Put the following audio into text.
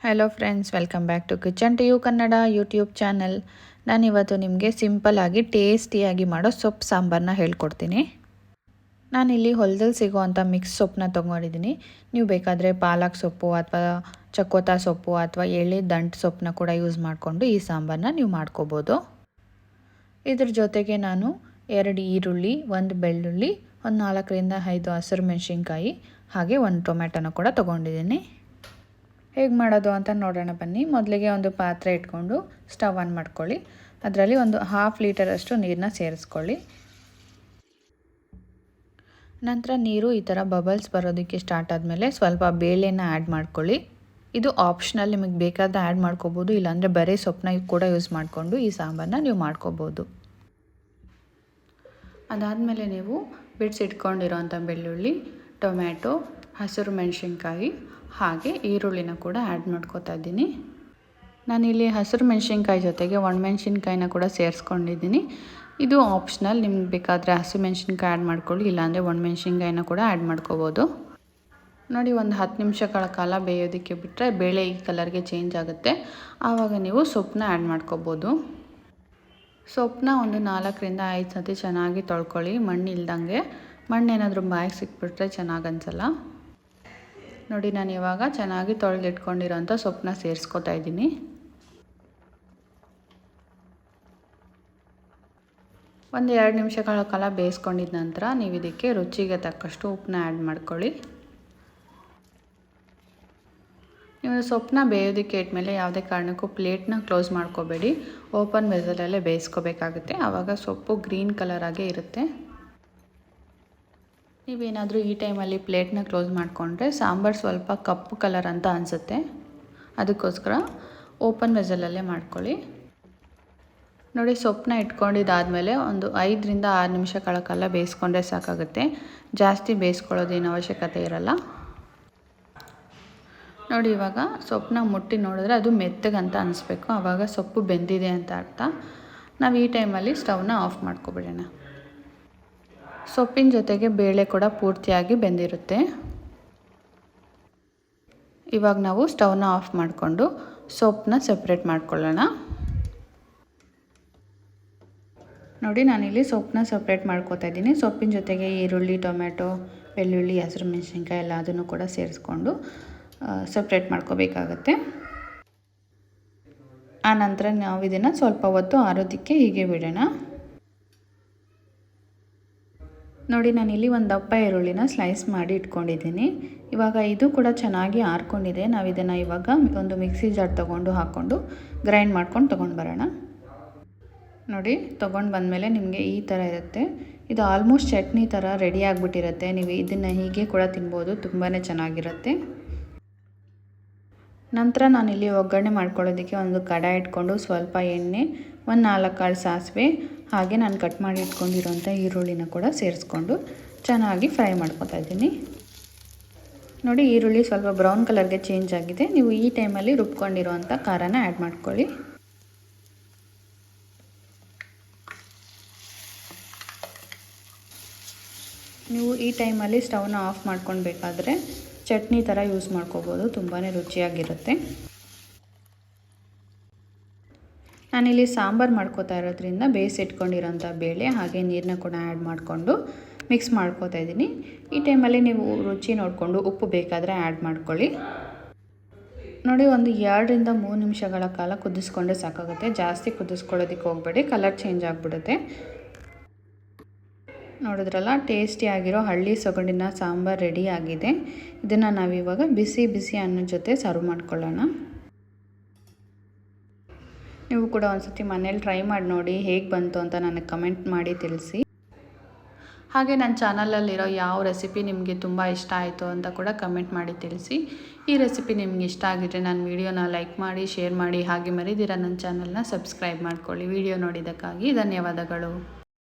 Hello friends, welcome back to kitchen to you Kannada YouTube channel. ನಾನಿವತ್ತು ನಿಮಗೆ ಸಿಂಪಲ್ಲಾಗಿ ಟೇಸ್ಟಿಯಾಗಿ ಮಾಡೋ ಸೊಪ್ಪು ಸಾಂಬಾರನ್ನ ಹೇಳ್ಕೊಡ್ತೀನಿ. ನಾನಿಲ್ಲಿ ಹೊಲದಲ್ಲಿ ಸಿಗೋವಂಥ ಮಿಕ್ಸ್ ಸೊಪ್ಪನ್ನ ತೊಗೊಂಡಿದ್ದೀನಿ. ನೀವು ಬೇಕಾದರೆ ಪಾಲಕ್ ಸೊಪ್ಪು ಅಥವಾ ಚಕೋತ ಸೊಪ್ಪು ಅಥವಾ ಎಳೆ ದಂಟು ಸೊಪ್ಪನ್ನ ಕೂಡ ಯೂಸ್ ಮಾಡಿಕೊಂಡು ಈ ಸಾಂಬಾರನ್ನ ನೀವು ಮಾಡ್ಕೋಬೋದು. ಇದ್ರ ಜೊತೆಗೆ ನಾನು 2 ಈರುಳ್ಳಿ, 1 ಬೆಳ್ಳುಳ್ಳಿ, ಒಂದು 4ರಿಂದ 5 ಹಸಿರು ಮೆಣಸಿನ್ಕಾಯಿ ಹಾಗೆ 1 ಟೊಮೆಟೊನ ಕೂಡ ತೊಗೊಂಡಿದ್ದೀನಿ. ಹೇಗೆ ಮಾಡೋದು ಅಂತ ನೋಡೋಣ ಬನ್ನಿ. ಮೊದಲಿಗೆ ಒಂದು ಪಾತ್ರೆ ಇಟ್ಕೊಂಡು ಸ್ಟವ್ ಆನ್ ಮಾಡ್ಕೊಳ್ಳಿ. ಅದರಲ್ಲಿ ಒಂದು 1/2 ಲೀಟರಷ್ಟು ನೀರನ್ನ ಸೇರಿಸ್ಕೊಳ್ಳಿ. ನಂತರ ನೀರು ಈ ಥರ ಬಬಲ್ಸ್ ಬರೋದಕ್ಕೆ ಸ್ಟಾರ್ಟ್ ಆದಮೇಲೆ ಸ್ವಲ್ಪ ಬೇಳೆನ ಆ್ಯಡ್ ಮಾಡ್ಕೊಳ್ಳಿ. ಇದು ಆಪ್ಷನಲ್, ನಿಮಗೆ ಬೇಕಾದರೆ ಆ್ಯಡ್ ಮಾಡ್ಕೋಬೋದು, ಇಲ್ಲಾಂದರೆ ಬರೀ ಸೊಪ್ಪನ್ನ ಕೂಡ ಯೂಸ್ ಮಾಡಿಕೊಂಡು ಈ ಸಾಂಬಾರನ್ನ ನೀವು ಮಾಡ್ಕೋಬೋದು. ಅದಾದಮೇಲೆ ನೀವು ಬಿಡಿಸಿಟ್ಕೊಂಡಿರೋಂಥ ಬೆಳ್ಳುಳ್ಳಿ, ಟೊಮ್ಯಾಟೊ, ಹಸಿರು ಮೆಣಸಿನ್ಕಾಯಿ ಹಾಗೆ ಈರುಳ್ಳಿನ ಕೂಡ ಆ್ಯಡ್ ಮಾಡ್ಕೋತಾ ಇದ್ದೀನಿ. ನಾನಿಲ್ಲಿ ಹಸಿರು ಮೆಣಸಿನ್ಕಾಯಿ ಜೊತೆಗೆ ಒಣಮೆಣಸಿನ್ಕಾಯಿನ ಕೂಡ ಸೇರಿಸ್ಕೊಂಡಿದ್ದೀನಿ. ಇದು ಆಪ್ಷನಲ್, ನಿಮ್ಗೆ ಬೇಕಾದರೆ ಹಸಿರು ಮೆಣಸಿನ್ಕಾಯಿ ಆ್ಯಡ್ ಮಾಡ್ಕೊಳ್ಳಿ, ಇಲ್ಲಾಂದರೆ ಒಣಮೆಣಸಿನ್ಕಾಯಿನ ಕೂಡ ಆ್ಯಡ್ ಮಾಡ್ಕೋಬೋದು. ನೋಡಿ, ಒಂದು 10 ನಿಮಿಷಗಳ ಕಾಲ ಬೇಯೋದಕ್ಕೆ ಬಿಟ್ಟರೆ ಬೇಳೆ ಈ ಕಲರ್ಗೆ ಚೇಂಜ್ ಆಗುತ್ತೆ. ಆವಾಗ ನೀವು ಸೊಪ್ಪನ್ನ ಆ್ಯಡ್ ಮಾಡ್ಕೋಬೋದು. ಸೊಪ್ಪನ್ನ ಒಂದು 4ರಿಂದ 5 ಸತಿ ಚೆನ್ನಾಗಿ ತೊಳ್ಕೊಳ್ಳಿ, ಮಣ್ಣು ಇಲ್ದಂಗೆ. ಮಣ್ಣು ಏನಾದರೂ ಬಾಯಿಗೆ ಸಿಕ್ಬಿಟ್ರೆ ಚೆನ್ನಾಗಿ ಅನಿಸಲ್ಲ. ನೋಡಿ, ನಾನು ಇವಾಗ ಚೆನ್ನಾಗಿ ತೊಳೆದಿಟ್ಕೊಂಡಿರೋಂಥ ಸೊಪ್ಪನ್ನ ಸೇರಿಸ್ಕೊತಾ ಇದ್ದೀನಿ. ಒಂದು 2 ನಿಮಿಷಗಳ ಕಾಲ ಬೇಯಿಸ್ಕೊಂಡಿದ್ದ ನಂತರ ನೀವು ಇದಕ್ಕೆ ರುಚಿಗೆ ತಕ್ಕಷ್ಟು ಉಪ್ಪನ್ನ ಆ್ಯಡ್ ಮಾಡ್ಕೊಳ್ಳಿ. ನೀವು ಸೊಪ್ಪನ್ನ ಬೇಯೋದಕ್ಕೆ ಇಟ್ಮೇಲೆ ಯಾವುದೇ ಕಾರಣಕ್ಕೂ ಪ್ಲೇಟ್ನ ಕ್ಲೋಸ್ ಮಾಡ್ಕೋಬೇಡಿ. ಓಪನ್ ವೆಸಲಲ್ಲೇ ಬೇಯಿಸ್ಕೋಬೇಕಾಗುತ್ತೆ, ಆವಾಗ ಸೊಪ್ಪು ಗ್ರೀನ್ ಕಲರಾಗೇ ಇರುತ್ತೆ. ನೀವೇನಾದರೂ ಈ ಟೈಮಲ್ಲಿ ಪ್ಲೇಟ್ನ ಕ್ಲೋಸ್ ಮಾಡಿಕೊಂಡ್ರೆ ಸಾಂಬಾರು ಸ್ವಲ್ಪ ಕಪ್ಪು ಕಲರ್ ಅಂತ ಅನಿಸುತ್ತೆ. ಅದಕ್ಕೋಸ್ಕರ ಓಪನ್ ವೆಸಲಲ್ಲೇ ಮಾಡ್ಕೊಳ್ಳಿ. ನೋಡಿ, ಸೊಪ್ಪನ್ನ ಇಟ್ಕೊಂಡಿದ್ದಾದಮೇಲೆ ಒಂದು 5ರಿಂದ 6 ನಿಮಿಷಗಳ ಕಾಲ ಬೇಯಿಸ್ಕೊಂಡ್ರೆ ಸಾಕಾಗುತ್ತೆ. ಜಾಸ್ತಿ ಬೇಯಿಸ್ಕೊಳ್ಳೋದೇನು ಅವಶ್ಯಕತೆ ಇರಲ್ಲ. ನೋಡಿ, ಇವಾಗ ಸೊಪ್ಪನ್ನ ಮುಟ್ಟಿ ನೋಡಿದ್ರೆ ಅದು ಮೆತ್ತಗಂತ ಅನಿಸ್ಬೇಕು, ಆವಾಗ ಸೊಪ್ಪು ಬೆಂದಿದೆ ಅಂತ ಅರ್ಥ. ನಾವು ಈ ಟೈಮಲ್ಲಿ ಸ್ಟವ್ನ ಆಫ್ ಮಾಡ್ಕೊಬಿಡೋಣ. ಸೊಪ್ಪಿನ ಜೊತೆಗೆ ಬೇಳೆ ಕೂಡ ಪೂರ್ತಿಯಾಗಿ ಬೆಂದಿರುತ್ತೆ. ಇವಾಗ ನಾವು ಸ್ಟವ್ನ ಆಫ್ ಮಾಡಿಕೊಂಡು ಸೊಪ್ಪನ್ನ ಸೆಪ್ರೇಟ್ ಮಾಡ್ಕೊಳ್ಳೋಣ. ನೋಡಿ, ನಾನಿಲ್ಲಿ ಸೊಪ್ಪನ್ನ ಸಪ್ರೇಟ್ ಮಾಡ್ಕೋತಾ ಇದ್ದೀನಿ. ಸೊಪ್ಪಿನ ಜೊತೆಗೆ ಈರುಳ್ಳಿ, ಟೊಮೆಟೊ, ಬೆಳ್ಳುಳ್ಳಿ, ಹಸಿರು ಮೆಣಸಿನ್ಕಾಯಿ ಎಲ್ಲ ಅದನ್ನು ಕೂಡ ಸೇರಿಸ್ಕೊಂಡು ಸಪ್ರೇಟ್ ಮಾಡ್ಕೋಬೇಕಾಗತ್ತೆ. ಆನಂತರ ನಾವು ಇದನ್ನು ಸ್ವಲ್ಪ ಹೊತ್ತು ಆರೋದಕ್ಕೆ ಹೀಗೆ ಬಿಡೋಣ. ನೋಡಿ, ನಾನಿಲ್ಲಿ ಒಂದು ದಪ್ಪ ಈರುಳ್ಳಿನ ಸ್ಲೈಸ್ ಮಾಡಿ ಇಟ್ಕೊಂಡಿದ್ದೀನಿ. ಇವಾಗ ಇದು ಕೂಡ ಚೆನ್ನಾಗಿ ಆರ್ಕೊಂಡಿದೆ. ನಾವು ಇದನ್ನು ಇವಾಗ ಒಂದು ಮಿಕ್ಸಿ ಜಾರ್ ಹಾಕ್ಕೊಂಡು ಗ್ರೈಂಡ್ ಮಾಡ್ಕೊಂಡು ತೊಗೊಂಡು ಬರೋಣ. ನೋಡಿ, ತೊಗೊಂಡು ಬಂದಮೇಲೆ ನಿಮಗೆ ಈ ಥರ ಇರುತ್ತೆ. ಇದು ಆಲ್ಮೋಸ್ಟ್ ಚಟ್ನಿ ಥರ ರೆಡಿ ಆಗಿಬಿಟ್ಟಿರುತ್ತೆ. ನೀವು ಇದನ್ನು ಹೀಗೆ ಕೂಡ ತಿನ್ಬೋದು, ತುಂಬಾ ಚೆನ್ನಾಗಿರುತ್ತೆ. ನಂತರ ನಾನಿಲ್ಲಿ ಒಗ್ಗರಣೆ ಮಾಡ್ಕೊಳ್ಳೋದಕ್ಕೆ ಒಂದು ಕಡಾಯಿ ಇಟ್ಕೊಂಡು ಸ್ವಲ್ಪ ಎಣ್ಣೆ, ಒಂದು 4 ಕಾಳು ಸಾಸಿವೆ ಹಾಗೆ ನಾನು ಕಟ್ ಮಾಡಿ ಇಟ್ಕೊಂಡಿರೋಂಥ ಈರುಳ್ಳಿನ ಕೂಡ ಸೇರಿಸ್ಕೊಂಡು ಚೆನ್ನಾಗಿ ಫ್ರೈ ಮಾಡ್ಕೊತಾ ಇದ್ದೀನಿ. ನೋಡಿ, ಈರುಳ್ಳಿ ಸ್ವಲ್ಪ ಬ್ರೌನ್ ಕಲರ್ಗೆ ಚೇಂಜ್ ಆಗಿದೆ. ನೀವು ಈ ಟೈಮಲ್ಲಿ ರುಬ್ಕೊಂಡಿರೋಂಥ ಖಾರನ ಆ್ಯಡ್ ಮಾಡ್ಕೊಳ್ಳಿ. ನೀವು ಈ ಟೈಮಲ್ಲಿ ಸ್ಟವ್ನ ಆಫ್ ಮಾಡ್ಕೊಳ್ಬೇಕಾದ್ರೆ ಚಟ್ನಿ ಥರ ಯೂಸ್ ಮಾಡ್ಕೋಬೋದು, ತುಂಬಾ ರುಚಿಯಾಗಿರುತ್ತೆ. ನಾನಿಲ್ಲಿ ಸಾಂಬಾರು ಮಾಡ್ಕೋತಾ ಇರೋದ್ರಿಂದ ಬೇಯಿಸಿಟ್ಕೊಂಡಿರೋಂಥ ಬೇಳೆ ಹಾಗೆ ನೀರನ್ನ ಕೂಡ ಆ್ಯಡ್ ಮಾಡಿಕೊಂಡು ಮಿಕ್ಸ್ ಮಾಡ್ಕೋತಾ ಇದ್ದೀನಿ. ಈ ಟೈಮಲ್ಲಿ ನೀವು ರುಚಿ ನೋಡಿಕೊಂಡು ಉಪ್ಪು ಬೇಕಾದರೆ ಆ್ಯಡ್ ಮಾಡ್ಕೊಳ್ಳಿ. ನೋಡಿ, ಒಂದು 2ರಿಂದ 3 ನಿಮಿಷಗಳ ಕಾಲ ಕುದಿಸ್ಕೊಂಡ್ರೆ ಸಾಕಾಗುತ್ತೆ. ಜಾಸ್ತಿ ಕುದಿಸ್ಕೊಳ್ಳೋದಕ್ಕೆ ಹೋಗಬೇಡಿ, ಕಲರ್ ಚೇಂಜ್ ಆಗಿಬಿಡುತ್ತೆ. ನೋಡಿದ್ರಲ್ಲ, ಟೇಸ್ಟಿಯಾಗಿರೋ ಹಳ್ಳಿ ಸೊಗಡಿನ ಸಾಂಬಾರು ರೆಡಿ ಆಗಿದೆ. ಇದನ್ನು ನಾವಿವಾಗ ಬಿಸಿ ಬಿಸಿ ಅನ್ನೋ ಜೊತೆ ಸರ್ವ್ ಮಾಡ್ಕೊಳ್ಳೋಣ. ನೀವು ಕೂಡ ಒಂದ್ಸತಿ ಮನೇಲಿ ಟ್ರೈ ಮಾಡಿ ನೋಡಿ, ಹೇಗೆ ಬಂತು ಅಂತ ನನಗೆ ಕಮೆಂಟ್ ಮಾಡಿ ತಿಳಿಸಿ. ಹಾಗೆ ನನ್ನ ಚಾನಲಲ್ಲಿರೋ ಯಾವ ರೆಸಿಪಿ ನಿಮಗೆ ತುಂಬ ಇಷ್ಟ ಆಯಿತು ಅಂತ ಕೂಡ ಕಮೆಂಟ್ ಮಾಡಿ ತಿಳಿಸಿ. ಈ ರೆಸಿಪಿ ನಿಮ್ಗೆ ಇಷ್ಟ ಆಗಿದ್ರೆ ನನ್ನ ವಿಡಿಯೋನ ಲೈಕ್ ಮಾಡಿ, ಶೇರ್ ಮಾಡಿ, ಹಾಗೆ ಮರಿದಿರ ನನ್ನ ಚಾನಲ್ನ ಸಬ್ಸ್ಕ್ರೈಬ್ ಮಾಡ್ಕೊಳ್ಳಿ. ವಿಡಿಯೋ ನೋಡಿದ್ದಕ್ಕಾಗಿ ಧನ್ಯವಾದಗಳು.